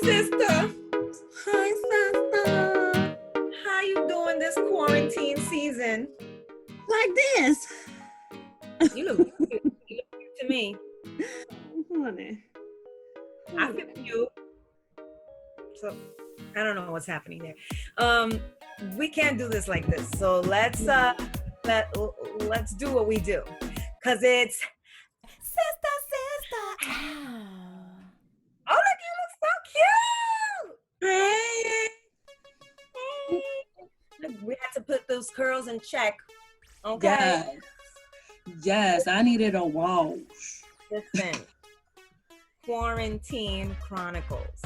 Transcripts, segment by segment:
sister. Hi, Sistah. How you doing this quarantine season? Like this. You look cute. You look cute to me. Oh, honey. I feel cute. So I don't know what's happening there. We can't do this like this. So let's do what we do. Cause it's Sistah Sistah. Oh, look, you look so cute. Hey. Look, we had to put those curls in check. Okay. Yes, I needed a wash. Listen. Quarantine Chronicles.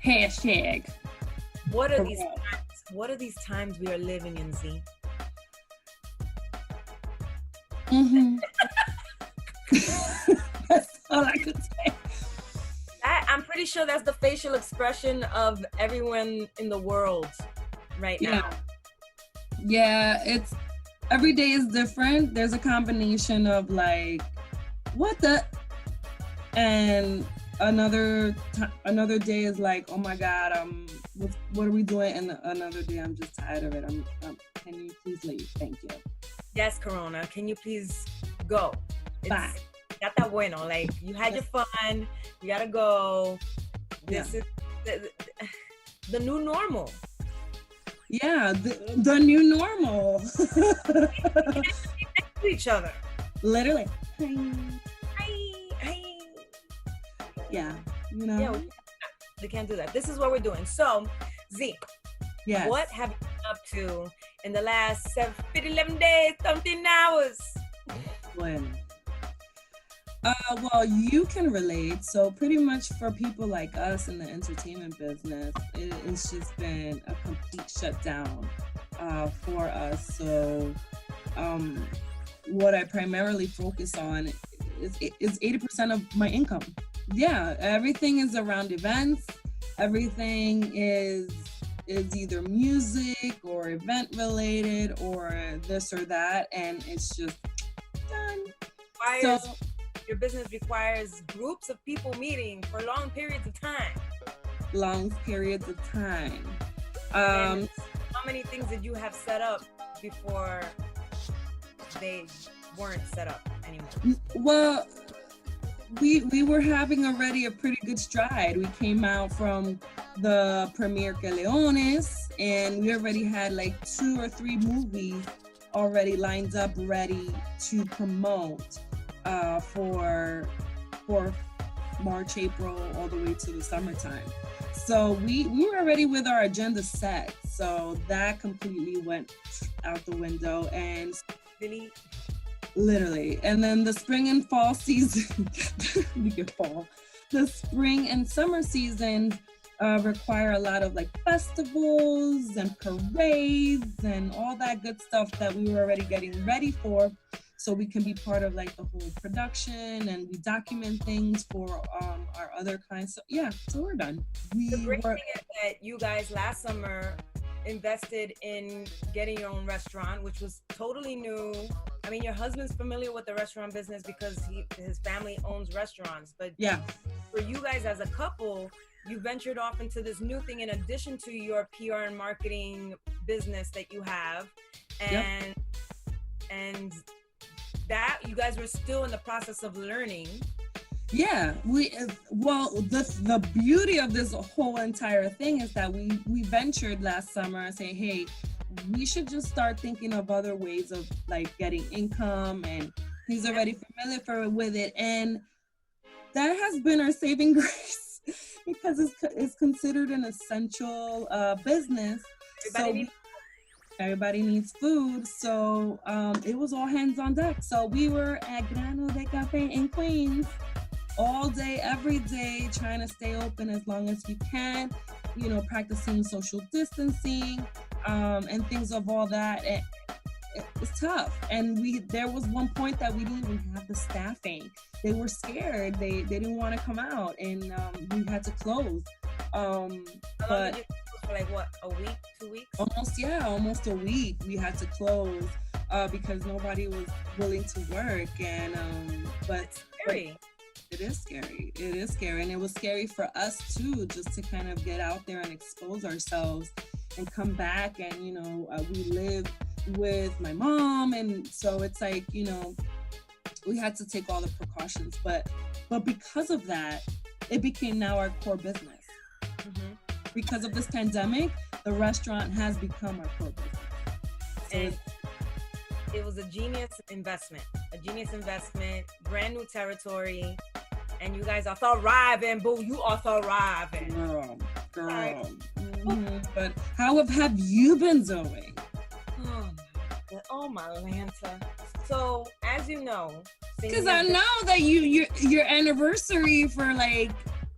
Hashtag. What are these times? What are these times we are living in, Z? Mm-hmm. That's all I could say. I'm pretty sure that's the facial expression of everyone in the world right now. Yeah, it's every day is different. There's a combination of like, what the, and another day is like, oh my God, what are we doing? And another day, I'm just tired of it. Can you please leave? Thank you. Yes, Corona. Can you please go? Bye. Ya está bueno. Like, you had your fun. You gotta go. This is the new normal. Yeah, the new normal. Next to each other. Literally. Hi. Yeah, you know. Yeah, we can't do that. This is what we're doing. So, Z, yes. What have you been up to in the last 11 days, 13 hours? When? Well, you can relate. So pretty much for people like us in the entertainment business, it's just been a complete shutdown for us. So what I primarily focus on is 80% of my income. Yeah, everything is around events. Everything is either music or event related or this or that, and it's just done. Your business requires groups of people meeting for long periods of time. How many things did you have set up before they weren't set up anymore? Well, we were having already a pretty good stride. We came out from the premiere Que Leones, and we already had like 2 or 3 movies already lined up, ready to promote for March, April, all the way to the summertime. So we were already with our agenda set. So that completely went out the window, and Really? literally. And then the spring and fall season, the spring and summer seasons require a lot of like festivals and parades and all that good stuff that we were already getting ready for, so we can be part of like the whole production, and we document things for our other clients. So yeah, so we're done. The great thing is that you guys last summer invested in getting your own restaurant, which was totally new. I mean, your husband's familiar with the restaurant business because his family owns restaurants, but yeah, for you guys as a couple, you ventured off into this new thing in addition to your PR and marketing business that you have, and that you guys were still in the process of learning. Yeah, the beauty of this whole entire thing is that we ventured last summer and say, hey, we should just start thinking of other ways of like getting income, and he's already familiar with it, and that has been our saving grace because it's considered an essential business. Everybody needs food, so it was all hands on deck. So we were at Grano de Cafe in Queens all day, every day, trying to stay open as long as we can, practicing social distancing and things of all that. It's tough. And there was one point that we didn't even have the staffing. They were scared. They didn't want to come out, and we had to close. But for like what, a week, 2 weeks? Almost a week we had to close because nobody was willing to work. And it's scary. It is scary. It is scary. And it was scary for us too, just to kind of get out there and expose ourselves and come back. And, we live with my mom. And so it's like, we had to take all the precautions. But because of that, it became now our core business. Mm-hmm. Because of this pandemic, the restaurant has become our core business. So and it was a genius investment, brand new territory. And you guys are thriving, boo. You are thriving. Girl. Right. Mm-hmm. But how have you been doing? Oh my Lanta. So, as you know, because I know that your anniversary for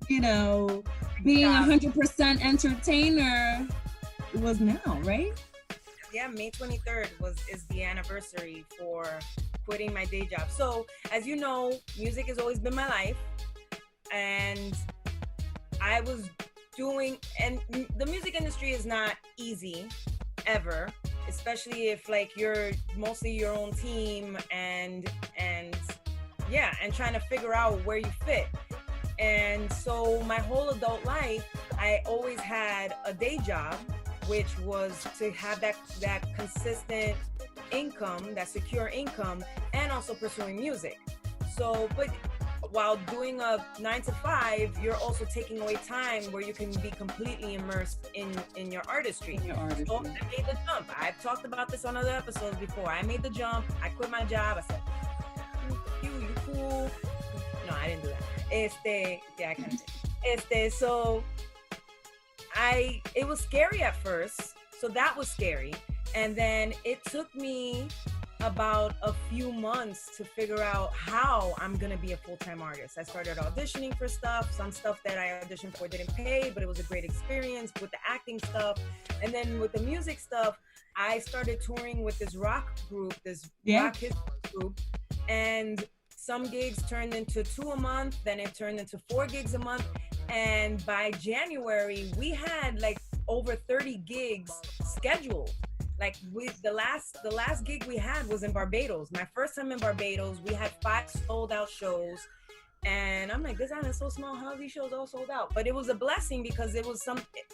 being 100% entertainer was now, right? Yeah, May 23rd is the anniversary for quitting my day job. So, as you know, music has always been my life, and I was doing, and the music industry is not easy ever, especially if you're mostly your own team and trying to figure out where you fit. And so my whole adult life, I always had a day job, which was to have that consistent income, that secure income, and also pursuing music. So, but while doing a 9 to 5, you're also taking away time where you can be completely immersed in your artistry. So I made the jump. I've talked about this on other episodes before. I made the jump. I quit my job. I said, you cool. No, I didn't do that. I kind of did. So it was scary at first. So that was scary. And then it took me about a few months to figure out how I'm gonna be a full-time artist. I started auditioning for stuff. Some stuff that I auditioned for didn't pay, but it was a great experience with the acting stuff. And then with the music stuff, I started touring with this rock group, rock history group. And some gigs turned into 2 a month, then it turned into 4 gigs a month. And by January, we had over 30 gigs scheduled. The last gig we had was in Barbados. My first time in Barbados, we had 5 sold out shows. And I'm like, this island is so small, how are these shows all sold out? But it was a blessing because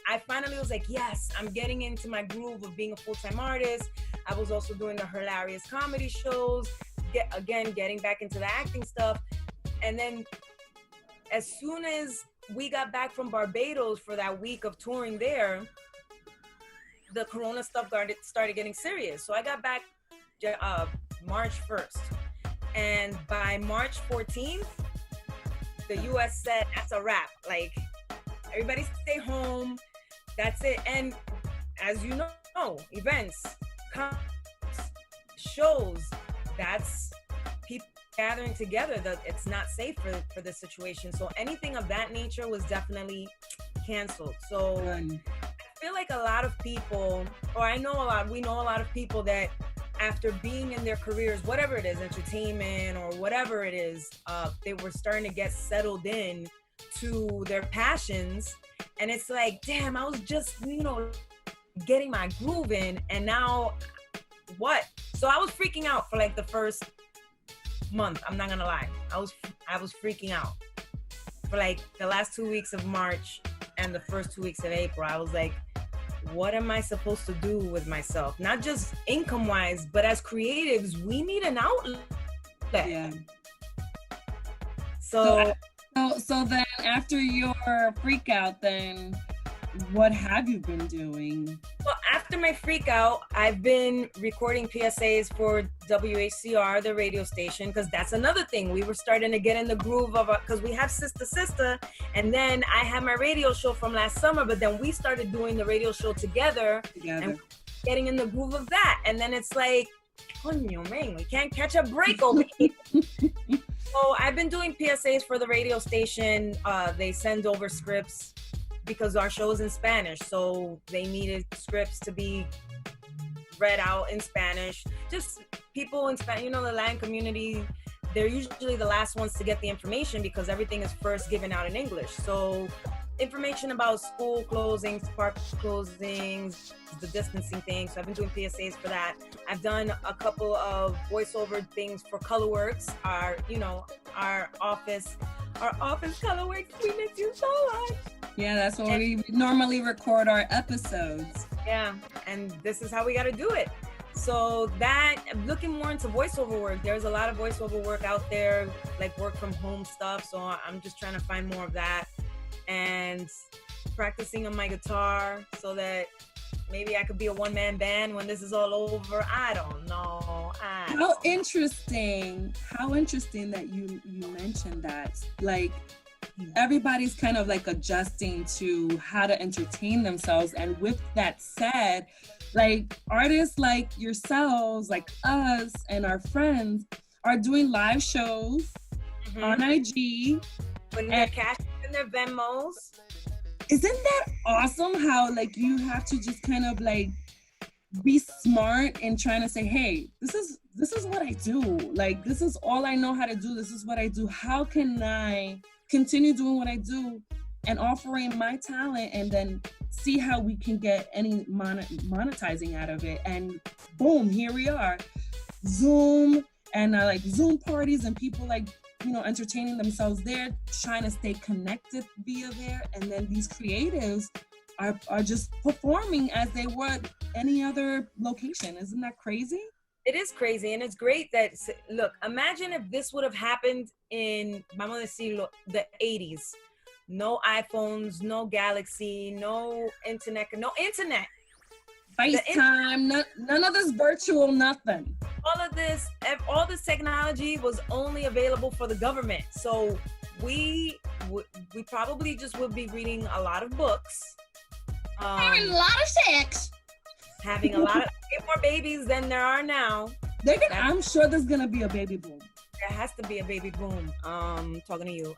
I finally was like, yes, I'm getting into my groove of being a full-time artist. I was also doing the hilarious comedy shows, getting back into the acting stuff. And then as soon as we got back from Barbados for that week of touring there, the Corona stuff started getting serious. So I got back March 1st. And by March 14th, the US said, that's a wrap. Everybody stay home. That's it. And as you know, events, concerts, shows, that's people gathering together, that it's not safe for this situation. So anything of that nature was definitely canceled. So I feel like a lot of people, we know a lot of people that after being in their careers, whatever it is, entertainment or whatever it is, they were starting to get settled in to their passions. And it's like, damn, I was just, getting my groove in, and now what? So I was freaking out for the first month. I'm not gonna lie. I was freaking out for the last 2 weeks of March and the first 2 weeks of April. I was like, what am I supposed to do with myself? Not just income wise, but as creatives, we need an outlet. Yeah. So then after your freak out, then what have you been doing? Well, after my freak out, I've been recording PSAs for WHCR, the radio station, because that's another thing. We were starting to get in the groove of because we have Sistah Sistah, and then I had my radio show from last summer, but then we started doing the radio show together. And getting in the groove of that. And then it's like, oh, man, we can't catch a break over here. So I've been doing PSAs for the radio station. They send over scripts because our show is in Spanish. So they needed scripts to be read out in Spanish. Just people in Spanish, the Latin community, they're usually the last ones to get the information because everything is first given out in English. So information about school closings, park closings, the distancing thing. So I've been doing PSAs for that. I've done a couple of voiceover things for Colorworks, our our office colorways. We miss you so much. Yeah, that's when we normally record our episodes. Yeah, and this is how we got to do it. So that, I'm looking more into voiceover work. There's a lot of voiceover work out there, like work from home stuff. So I'm just trying to find more of that and practicing on my guitar so that maybe I could be a one-man band when this is all over. I don't know. How interesting that you mentioned that. Like, everybody's kind of like adjusting to how to entertain themselves. And with that said, like artists like yourselves, like us and our friends are doing live shows on IG. Putting their cash in their Venmos. Isn't that awesome how like you have to just kind of like be smart and trying to say, hey, this is what I do. Like, this is all I know how to do. This is what I do. How can I continue doing what I do and offering my talent and then see how we can get any monetizing out of it? And boom, here we are. Zoom and like Zoom parties and people like, you know, entertaining themselves there, trying to stay connected via there. And then these creatives are just performing as they would any other location. Isn't that crazy? It is crazy. And it's great that, look, imagine if this would have happened in, vamos a decirlo, the 80s. No iPhones, no Galaxy, no internet. FaceTime, none of this virtual nothing. All this technology was only available for the government. So we probably just would be reading a lot of books. Having a lot of sex. Having a lot of more babies than there are now. I'm sure there's gonna be a baby boom. There has to be a baby boom. Talking to you.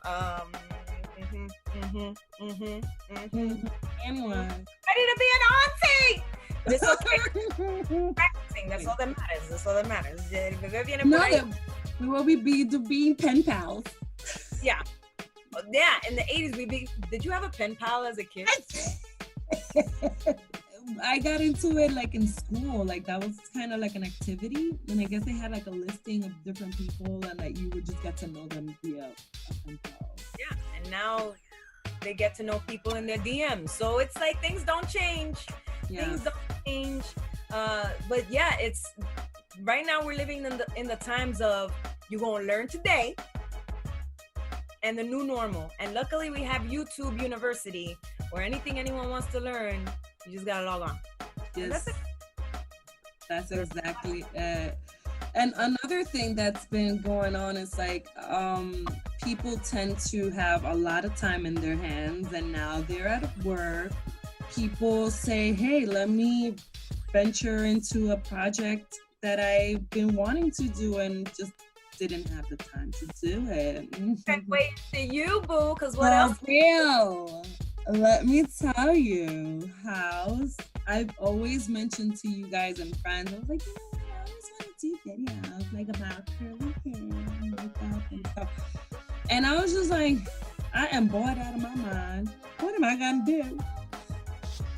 Anyone. Ready to be an auntie. But it's okay. Practicing. That's all that matters. We will be being pen pals. Yeah. Yeah. In the 80s, did you have a pen pal as a kid? I got into it like in school. Like that was kind of like an activity. And I guess they had like a listing of different people and that you would just get to know them via a pen pal. Yeah. And now they get to know people in their DMs. So it's like things don't change. Yeah. Things don't change. But yeah, it's right now we're living in the times of you're gonna learn today and the new normal. And luckily we have YouTube University where anything anyone wants to learn, you just gotta log on. Yes. That's exactly it. And another thing that's been going on is like people tend to have a lot of time in their hands and now they're at work. People say, hey, let me venture into a project that I've been wanting to do and just didn't have the time to do it. Can't wait to you, boo, because what else? Real. Let me tell you how I've always mentioned to you guys and friends, I was like, you know what, I always want to do videos like about curly hair and makeup and stuff. And I was just like, I am bored out of my mind. What am I gonna do?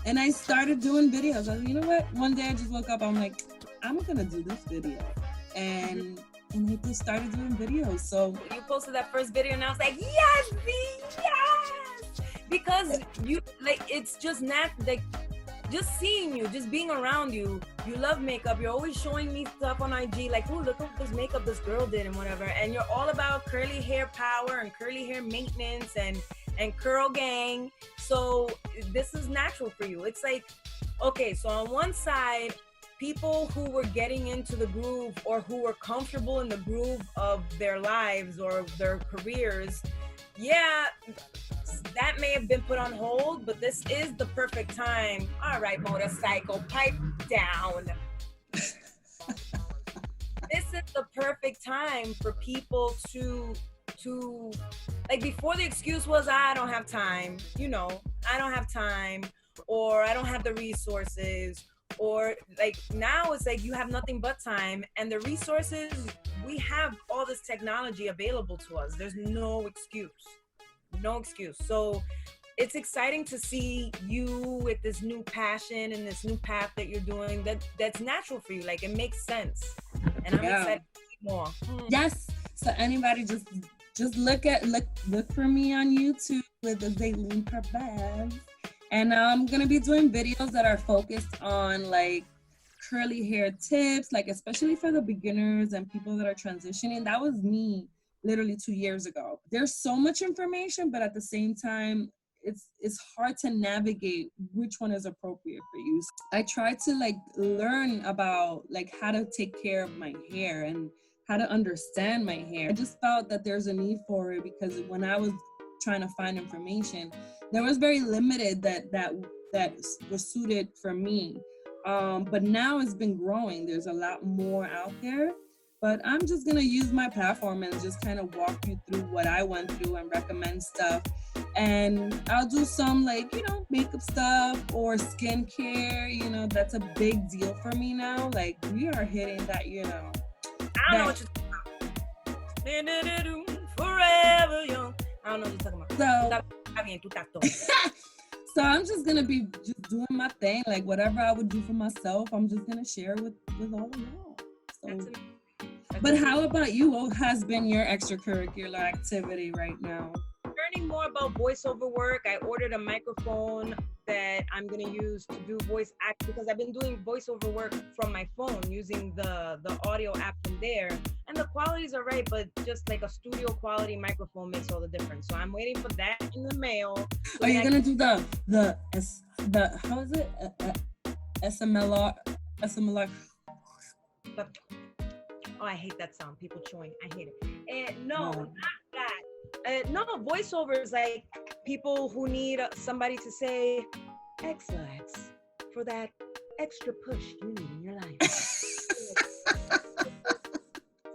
And I started doing videos. I was like, you know what? One day I just woke up, I'm like, I'm gonna do this video. And I just started doing videos. So you posted that first video and I was like, yes, yes! Because you like it's just like just seeing you, just being around you. You love makeup. You're always showing me stuff on IG, like, oh, look at this makeup this girl did and whatever. And you're all about curly hair power and curly hair maintenance and curl gang. So this is natural for you. It's like, okay, so on one side, people who were getting into the groove or who were comfortable in the groove of their lives or their careers, yeah, that may have been put on hold, but this is the perfect time. All right, motorcycle, pipe down. This is the perfect time for people to like, before the excuse was, I don't have time, you know, I don't have time, or I don't have the resources, or like now it's like you have nothing but time and the resources. We have all this technology available to us. There's no excuse. So it's exciting to see you with this new passion and this new path that you're doing that's natural for you. Like, it makes sense. And I'm excited to see more. Yes. So anybody just just look for me on YouTube with the Zeitlin Perez. And I'm gonna be doing videos that are focused on like curly hair tips, like especially for the beginners and people that are transitioning. That was me literally 2 years ago. There's so much information, but at the same time, it's hard to navigate which one is appropriate for you. So I try to like learn about like how to take care of my hair and how to understand my hair. I just felt that there's a need for it because when I was trying to find information, there was very limited that was suited for me. But now it's been growing. There's a lot more out there. But I'm just gonna use my platform and just kind of walk you through what I went through and recommend stuff. And I'll do some like, makeup stuff or skincare, that's a big deal for me now. Like we are hitting that, I don't know what you're talking about. Forever young. I don't know what you're talking about. So I'm just gonna be just doing my thing, like whatever I would do for myself, I'm just gonna share with all of y'all. So, but how about you? What has been your extracurricular activity right now? Learning more about voiceover work. I ordered a microphone that I'm gonna use to do voice act because I've been doing voiceover work from my phone using the audio app from there, and the qualities are right, but just like a studio quality microphone makes all the difference. So I'm waiting for that in the mail. Are you gonna do the how is it SMLR? Oh, I hate that sound. People chewing. I hate it. No, not that. No, voiceover is like people who need somebody to say X for that extra push you need in your life.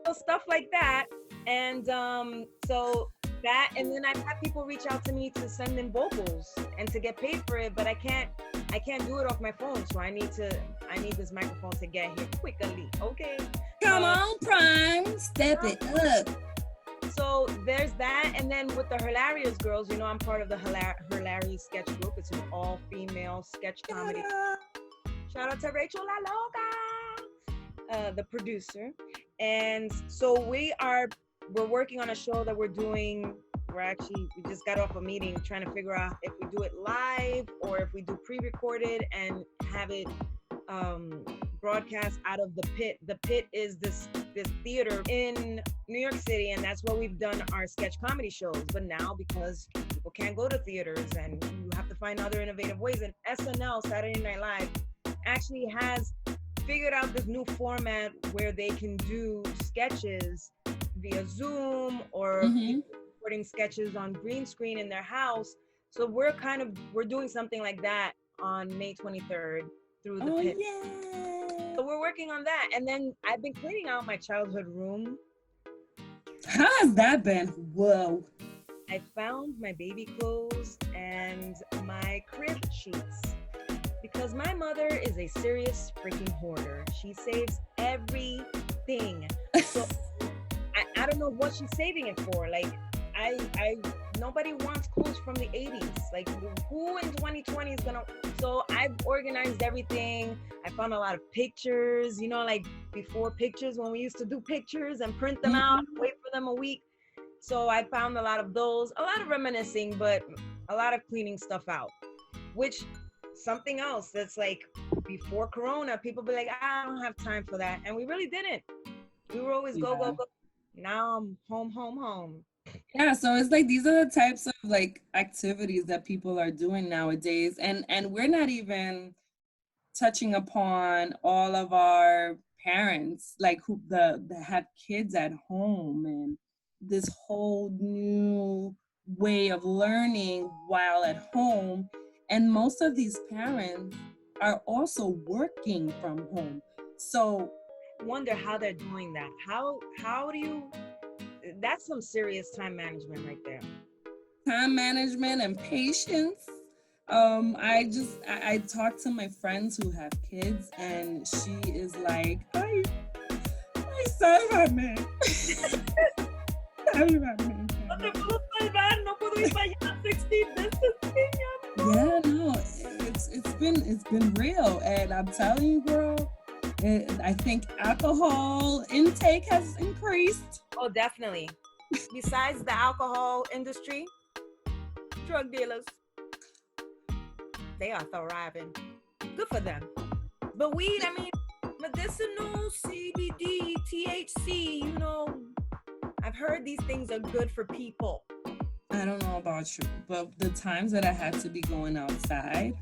So stuff like that. And so that, and then I've had people reach out to me to send in vocals and to get paid for it, but I can't do it off my phone. So I need this microphone to get here quickly. Okay. Come on, Prime, step it up. So there's that, and then with the Hilarious Girls, I'm part of the Hilarious sketch group. It's an all-female sketch comedy. Shout out to Rachel La Loca, the producer. And so we're working on a show that we're doing. We just got off a meeting trying to figure out if we do it live or if we do pre-recorded and have it broadcast out of the Pit. The Pit is this theater in New York City, and that's where we've done our sketch comedy shows. But now, because people can't go to theaters and you have to find other innovative ways, and SNL, Saturday Night Live, actually has figured out this new format where they can do sketches via Zoom or recording sketches on green screen in their house. So we're doing something like that on May 23rd through the Pit. Yeah. So we're working on that. And then I've been cleaning out my childhood room. How has that been? Whoa. I found my baby clothes and my crib sheets because my mother is a serious freaking hoarder. She saves everything. So I don't know what she's saving it for. Like nobody wants clothes from the 80s. Like who in 2020 is gonna? So I've organized everything. I found a lot of pictures, like before pictures when we used to do pictures and print them out, wait for them a week. So I found a lot of those, a lot of reminiscing, but a lot of cleaning stuff out, which something else that's like before Corona, people be like, I don't have time for that. And we really didn't. We were always go. Now I'm home. Yeah, so it's like these are the types of like activities that people are doing nowadays, and we're not even touching upon all of our parents like who that have kids at home and this whole new way of learning while at home, and most of these parents are also working from home. So wonder how they're doing that. How do you? That's some serious time management right there. Time management and patience. I talk to my friends who have kids, and she is like, ay, sálvame. Sálvame. Yeah, no, it's been real, and I'm telling you, girl, I think alcohol intake has increased. Oh, definitely. besides the alcohol industry, drug dealers, they are thriving. Good for them. But weed, I mean, medicinal, CBD, THC, you know, I've heard these things are good for people. I don't know about you, but the times that I had to be going outside,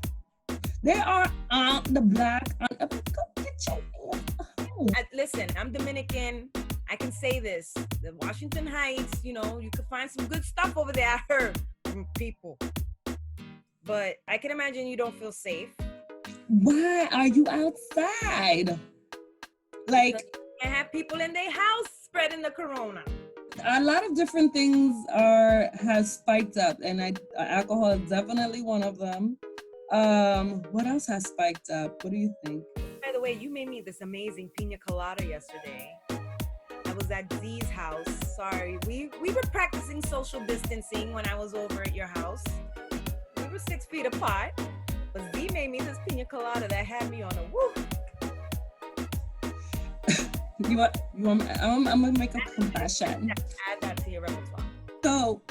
they are on the block. Listen, I'm Dominican. I can say this. The Washington Heights, you know, you could find some good stuff over there, I heard from people. But I can imagine you don't feel safe. Why are you outside? Like, I have people in their house spreading the corona. A lot of different things has spiked up, and alcohol is definitely one of them. What else has spiked up? What do you think? By the way, you made me this amazing pina colada yesterday. I was at Zee's house. Sorry, we were practicing social distancing when I was over at your house. We were 6 feet apart, but Zee made me this pina colada that had me on a woo. You want? I'm gonna make a confession. Add that to your repertoire. So,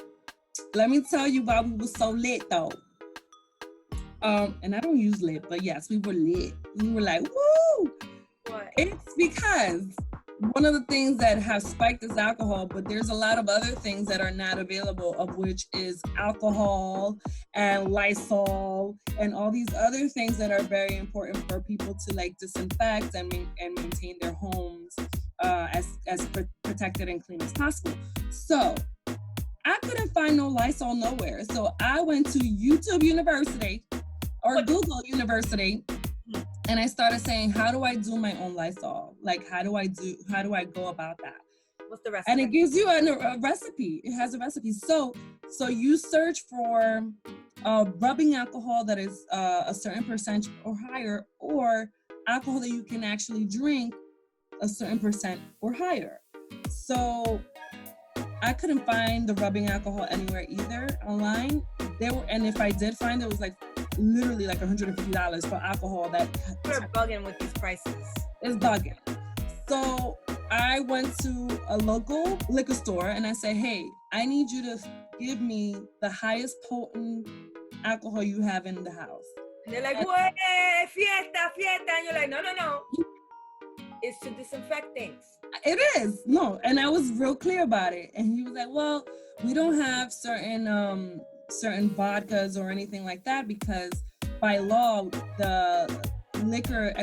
let me tell you why we were so lit, though. And I don't use lit, but yes, we were lit. We were like, woo! What? It's because one of the things that have spiked is alcohol, but there's a lot of other things that are not available, of which is alcohol and Lysol and all these other things that are very important for people to like disinfect and maintain their homes as protected and clean as possible. So I couldn't find no Lysol nowhere. So I went to YouTube University or Google University, and I started saying, how do I do my own Lysol? Like, how do I go about that? What's the recipe? And it gives you a recipe. It has a recipe. So you search for rubbing alcohol that is a certain percent or higher, or alcohol that you can actually drink a certain percent or higher. So I couldn't find the rubbing alcohol anywhere either online. And if I did find it, was like literally like $150 for alcohol that you're bugging with these prices. It's bugging. So I went to a local liquor store and I said, hey, I need you to give me the highest potent alcohol you have in the house. And they're like, "Way, fiesta." And you're like, no. It's to disinfect things. It is. No. And I was real clear about it. And he was like, well, we don't have certain vodkas or anything like that because by law, the liquor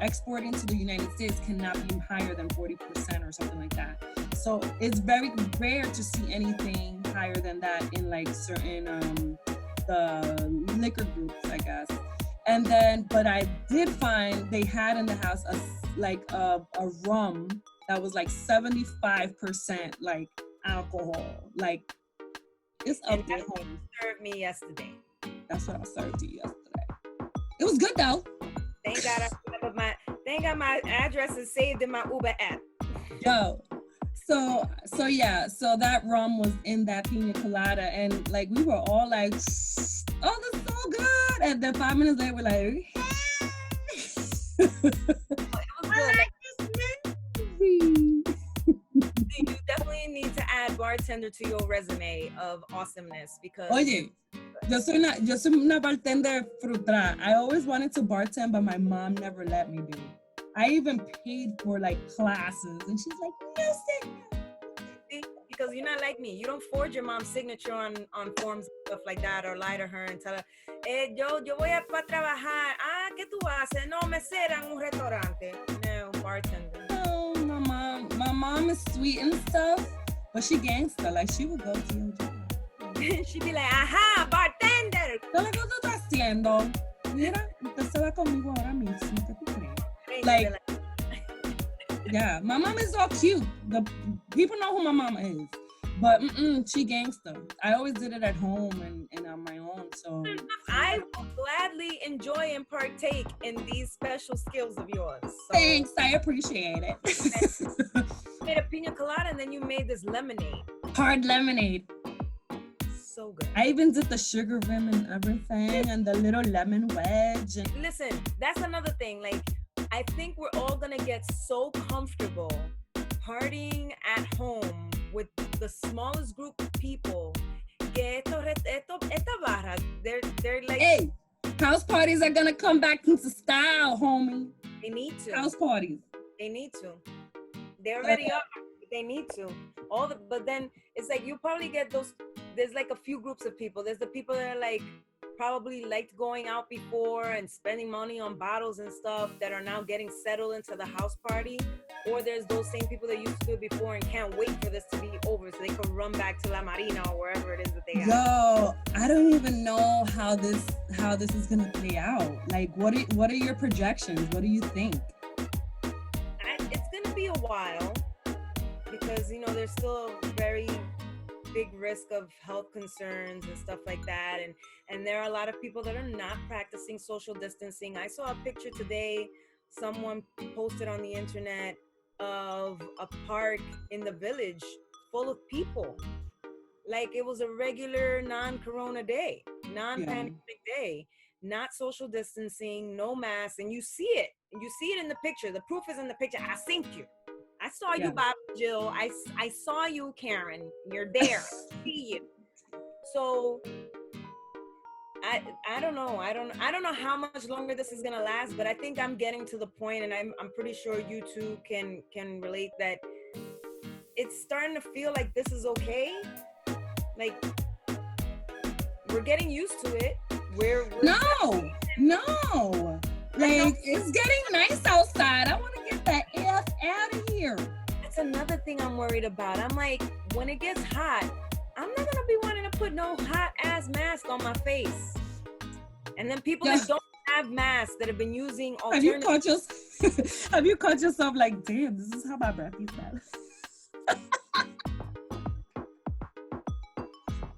exporting to the United States cannot be higher than 40% or something like that. So it's very rare to see anything higher than that in like certain the liquor groups, I guess. And then, but I did find they had in the house a rum that was like 75% like alcohol. Like it's up there. That's what you served me yesterday. That's what I served you yesterday. It was good though. Thank God my address is saved in my Uber app. Yo. So that rum was in that pina colada, and like we were all like, oh, that's so good. And then 5 minutes later, we're like, I like this movie. You definitely need to add bartender to your resume of awesomeness because. Oye, yo soy una bartender frustrada. I always wanted to bartend, but my mom never let me do. I even paid for like classes, and she's like, no, see, because you're not like me. You don't forge your mom's signature on forms and stuff like that, or lie to her and tell her, yo voy a trabajar. Ah, ¿qué tú haces? No, mesera en un restaurante. No, bartender. No, my mom is sweet and stuff, but she gangsta. Like she would go to your job. She'd be like, ajá, bartender. ¿Qué es lo que tú estás haciendo? Mira, usted se va conmigo ahora mismo. ¿Qué tú crees? Like, yeah, my mom is all cute. The people know who my mama is, but she gangster. I always did it at home and on my own. So I will gladly enjoy and partake in these special skills of yours. So, thanks, I appreciate it. You made a pina colada and then you made this lemonade. Hard lemonade. So good. I even did the sugar rim and everything, and the little lemon wedge. And listen, that's another thing. Like, I think we're all gonna get so comfortable partying at home with the smallest group of people. Que esta barra, they're like, hey, house parties are gonna come back into style, homie. they need to. House parties. They need to. They already are. They need to. But then it's like you probably get those. There's like a few groups of people. There's the people that are like probably liked going out before and spending money on bottles and stuff that are now getting settled into the house party. Or there's those same people that used to do it before and can't wait for this to be over so they can run back to La Marina or wherever it is that they are. Yo, I don't even know how this is gonna play out. Like, what are your projections? What do you think? It's gonna be a while because there's still a very big risk of health concerns and stuff like that, and there are a lot of people that are not practicing social distancing. I saw a picture today, someone posted on the internet of a park in the village full of people, like it was a regular non-corona day, non-pandemic day, not social distancing, no mask, and you see it in the picture. The proof is in the picture. I seen you. I saw you, Bob, Jill. I saw you, Karen. You're there. I see you. So I don't know. I don't know how much longer this is gonna last, but I think I'm getting to the point, and I'm pretty sure you two can relate, that it's starting to feel like this is okay. Like we're getting used to it. We're no. Like, it's getting nice outside. I want to get the F out of here. That's another thing I'm worried about. I'm like, when it gets hot, I'm not gonna be wanting to put no hot ass mask on my face. And then people that don't have masks, that have been using alternative. Have you caught yourself like, damn, this is how my breath smells?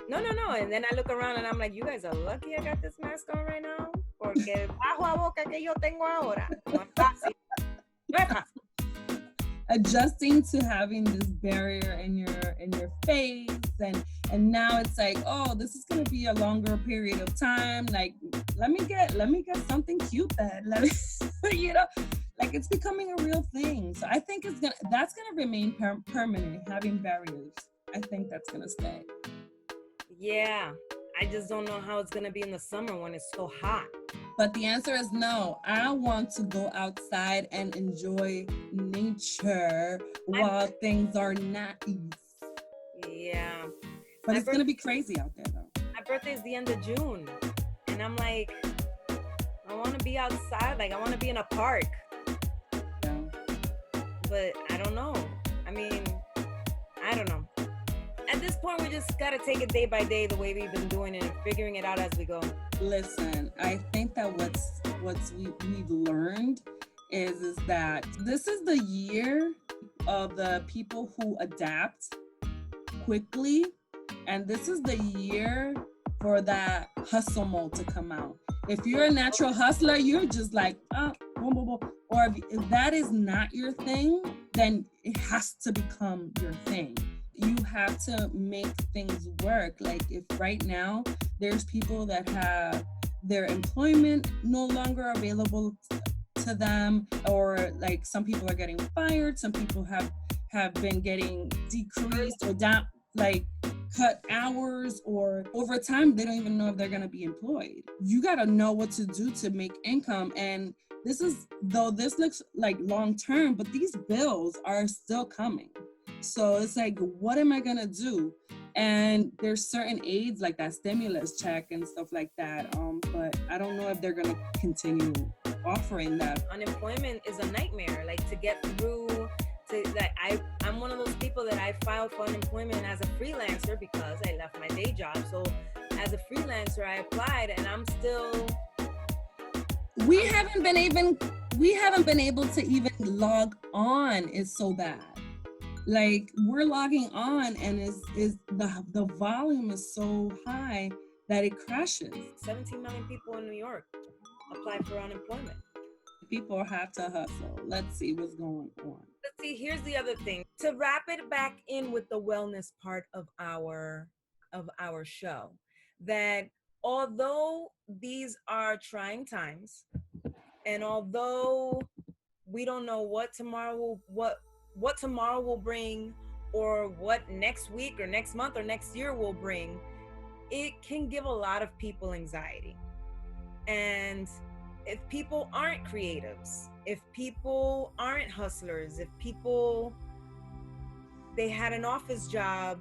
No. And then I look around and I'm like, you guys are lucky I got this mask on right now. Porque bajo a boca que yo tengo ahora. No es fácil. No es fácil. Adjusting to having this barrier in your face, and now it's like, oh, this is gonna be a longer period of time. Like, let me get something cute then. Let me, like, it's becoming a real thing. So I think that's gonna remain permanent. Having barriers, I think that's gonna stay. Yeah, I just don't know how it's gonna be in the summer when it's so hot. But the answer is no. I want to go outside and enjoy nature while things are nice. Yeah. But it's going to be crazy out there, though. My birthday is the end of June. And I'm like, I want to be outside. Like, I want to be in a park. Yeah. But I don't know. I mean, I don't know. At this point, we just got to take it day by day the way we've been doing it and figuring it out as we go. Listen, I think that we've learned is that this is the year of the people who adapt quickly, and this is the year for that hustle mode to come out. If you're a natural hustler, you're just like, boom, boom, boom. Or if that is not your thing, then it has to become your thing. You have to make things work. Like, if right now there's people that have their employment no longer available to them, or like some people are getting fired, some people have been getting decreased or down, like cut hours or overtime, they don't even know if they're going to be employed. You got to know what to do to make income. And this looks like long term, but these bills are still coming. So it's like, what am I gonna do? And there's certain aids like that stimulus check and stuff like that. But I don't know if they're gonna continue offering that. Unemployment is a nightmare. Like, to get through I'm one of those people that I filed for unemployment as a freelancer because I left my day job. So as a freelancer, I applied, and I'm still. We haven't been able to even log on. It's so bad. Like, we're logging on and the volume is so high that it crashes. 17 million people in New York applied for unemployment. People have to hustle. Let's see what's going on. Let's see, here's the other thing. To wrap it back in with the wellness part of our show, that although these are trying times, and although we don't know what tomorrow will bring, or what next week or next month or next year will bring, it can give a lot of people anxiety. And if people aren't creatives, if people aren't hustlers, if people, they had an office job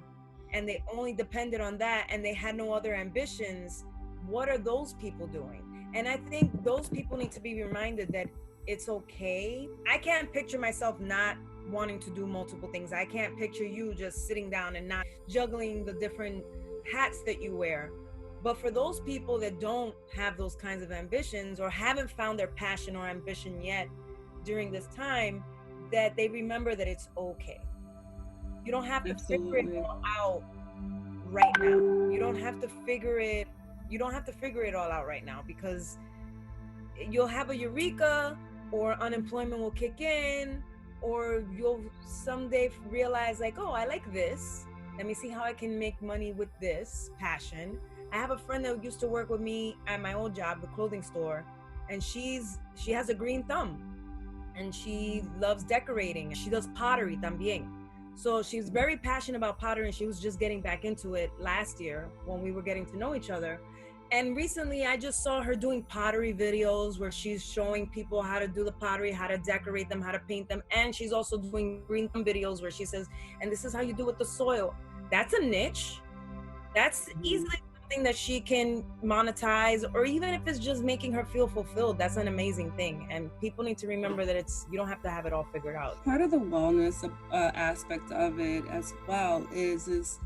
and they only depended on that and they had no other ambitions, what are those people doing? And I think those people need to be reminded that it's okay. I can't picture myself not wanting to do multiple things. I can't picture you just sitting down and not juggling the different hats that you wear. But for those people that don't have those kinds of ambitions or haven't found their passion or ambition yet during this time, that they remember that it's okay. You don't have to figure it all out right now. You don't have to figure it all out right now, because you'll have a eureka, or unemployment will kick in, or you'll someday realize like, oh, I like this. Let me see how I can make money with this passion. I have a friend that used to work with me at my old job, the clothing store, and she has a green thumb and she loves decorating. She does pottery también. So she's very passionate about pottery, and she was just getting back into it last year when we were getting to know each other. And recently I just saw her doing pottery videos where she's showing people how to do the pottery, how to decorate them, how to paint them. And she's also doing green thumb videos where she says, and this is how you do with the soil. That's a niche. That's easily something that she can monetize, or even if it's just making her feel fulfilled, that's an amazing thing. And people need to remember that you don't have to have it all figured out. Part of the wellness aspect of it as well is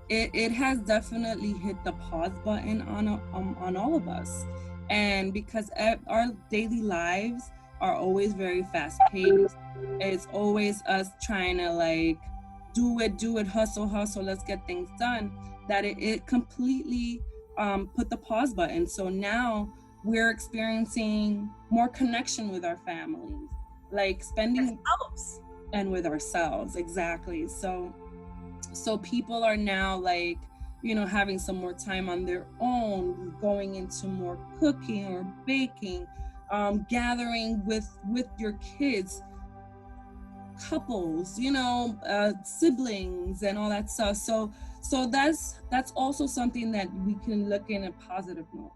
it has definitely hit the pause button on all of us. And because our daily lives are always very fast paced, it's always us trying to like do it, hustle, let's get things done, that it completely put the pause button. So now we're experiencing more connection with our families, like spending ourselves. And with ourselves, exactly. So people are now like, you know, having some more time on their own, going into more cooking or baking, gathering with your kids, couples, you know, siblings and all that stuff. So that's also something that we can look in a positive note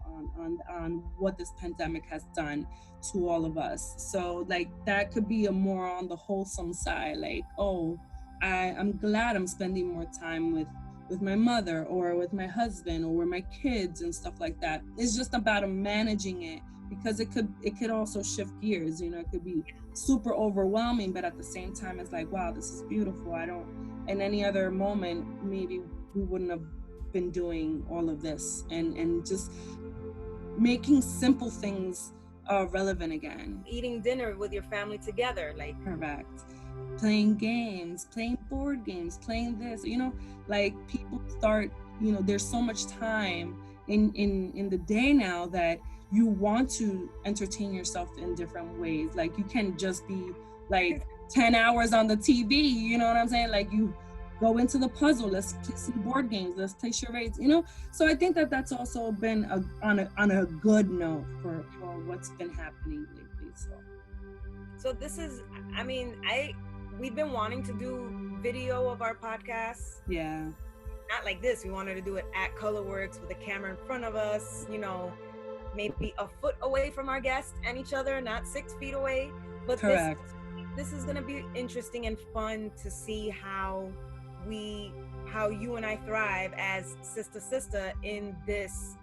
on what this pandemic has done to all of us. So like that could be a more on the wholesome side, like, oh, I'm glad I'm spending more time with my mother or with my husband or with my kids and stuff like that. It's just about managing it, because it could also shift gears. You know, it could be super overwhelming, but at the same time, it's like, wow, this is beautiful. In any other moment, maybe we wouldn't have been doing all of this and just making simple things relevant again. Eating dinner with your family together, like. Correct. Playing games, playing board games, playing this, you know, like people start, you know, there's so much time in the day now that you want to entertain yourself in different ways. Like you can just be like 10 hours on the TV, you know what I'm saying? Like you go into the puzzle, let's play some board games, let's play charades, you know? So I think that that's also been on a good note for what's been happening lately. So this is, I mean, we've been wanting to do video of our podcast. Yeah. Not like this. We wanted to do it at Colorworks with a camera in front of us, you know, maybe a foot away from our guests and each other, not 6 feet away. But correct. This is going to be interesting and fun to see how you and I thrive as Sistah Sistah in this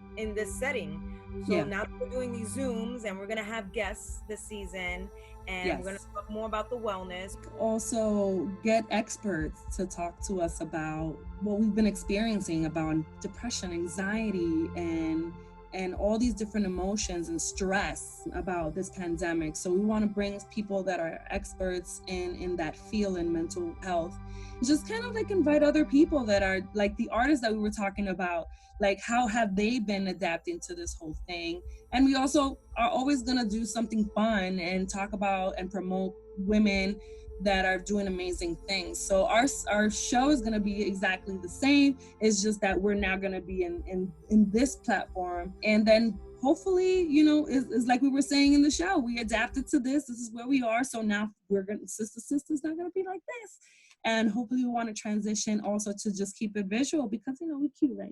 setting. So yeah. Now that we're doing these Zooms and we're going to have guests this season, and yes. We're going to talk more about the wellness. Also get experts to talk to us about what we've been experiencing about depression, anxiety, and all these different emotions and stress about this pandemic. So we want to bring people that are experts in that field in mental health. Just kind of like invite other people that are like the artists that we were talking about, like how have they been adapting to this whole thing. And we also are always going to do something fun and talk about and promote women that are doing amazing things. So our show is going to be exactly the same. It's just that we're now going to be in this platform. And then hopefully, you know, it's like we were saying in the show, we adapted to this. This is where we are. So now we're going to, Sistah Sistah is not going to be like this. And hopefully we want to transition also to just keep it visual because, you know, we're cute, right?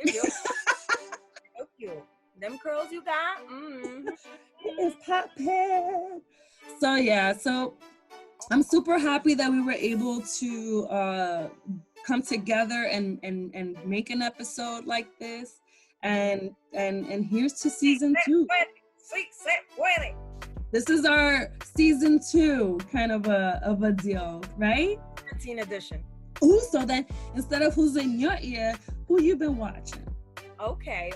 We're real cute. Them curls you got? Mm-hmm. It's poppin'. So yeah, so I'm super happy that we were able to come together and make an episode like this. And here's to season 2. This is our season 2 kind of a deal, right? 13 edition. Ooh, so then instead of who's in your ear, who you been watching? Okay.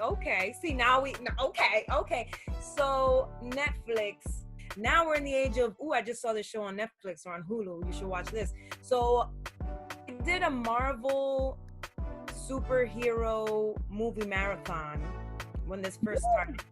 See, now okay. So Netflix. Now we're in the age of, I just saw this show on Netflix or on Hulu. You should watch this. So I did a Marvel superhero movie marathon when this first started.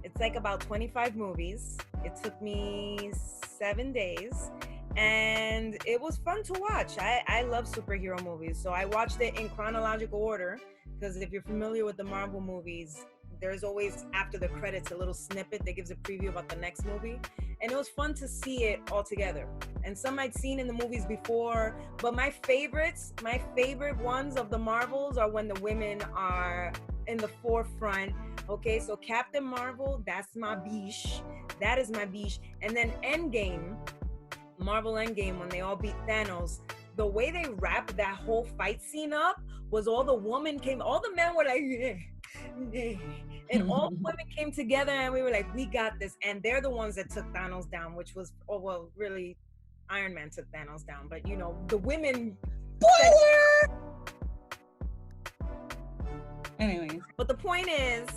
It's like about 25 movies. It took me 7 days and it was fun to watch. I love superhero movies. So I watched it in chronological order because if you're familiar with the Marvel movies, there's always after the credits a little snippet that gives a preview about the next movie. And it was fun to see it all together. And some I'd seen in the movies before, but my favorite ones of the Marvels are when the women are in the forefront. Okay, so Captain Marvel, that's my biche. That is my biche. And then Endgame, Marvel Endgame, when they all beat Thanos, the way they wrapped that whole fight scene up was all the men were like, and all the women came together and we were like, we got this. And they're the ones that took Thanos down, which was, really, Iron Man took Thanos down. But, you know, the women... Spoiler! Anyways. But the point is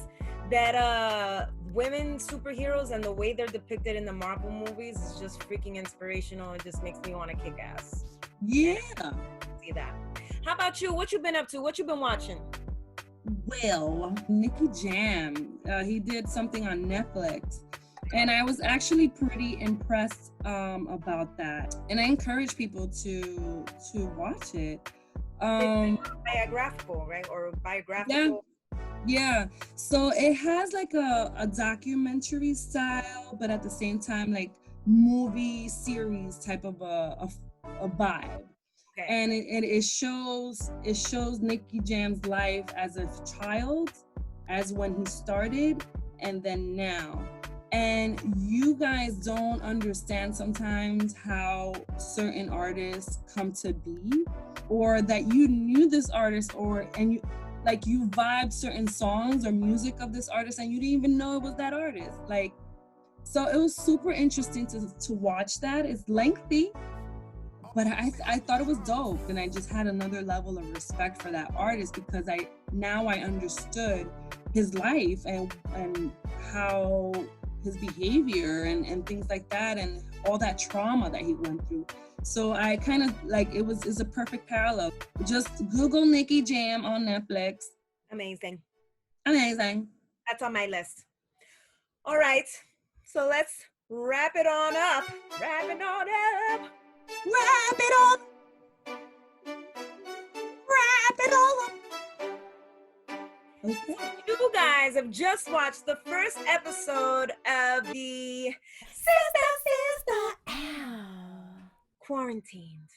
that women superheroes and the way they're depicted in the Marvel movies is just freaking inspirational. It just makes me want to kick ass. Yeah. See that. How about you? What you been up to? What you been watching? Well, Nicky Jam, he did something on Netflix, and I was actually pretty impressed about that. And I encourage people to watch it. It's biographical, right? Or biographical. Yeah. So it has like a documentary style, but at the same time, like movie series type of a vibe. Okay. And it shows Nicky Jam's life as a child, as when he started, and then now. And you guys don't understand sometimes how certain artists come to be, or that you knew this artist, and you vibe certain songs or music of this artist and you didn't even know it was that artist. Like, so it was super interesting to watch that. It's lengthy, but I thought it was dope, and I just had another level of respect for that artist because I understood his life and how his behavior and things like that and all that trauma that he went through. So I kind of it's a perfect parallel. Just Google Nicky Jam on Netflix. Amazing. That's on my list. All right, so let's wrap it on up. Okay. You guys have just watched the first episode of the Sistah Sistah Quarantined.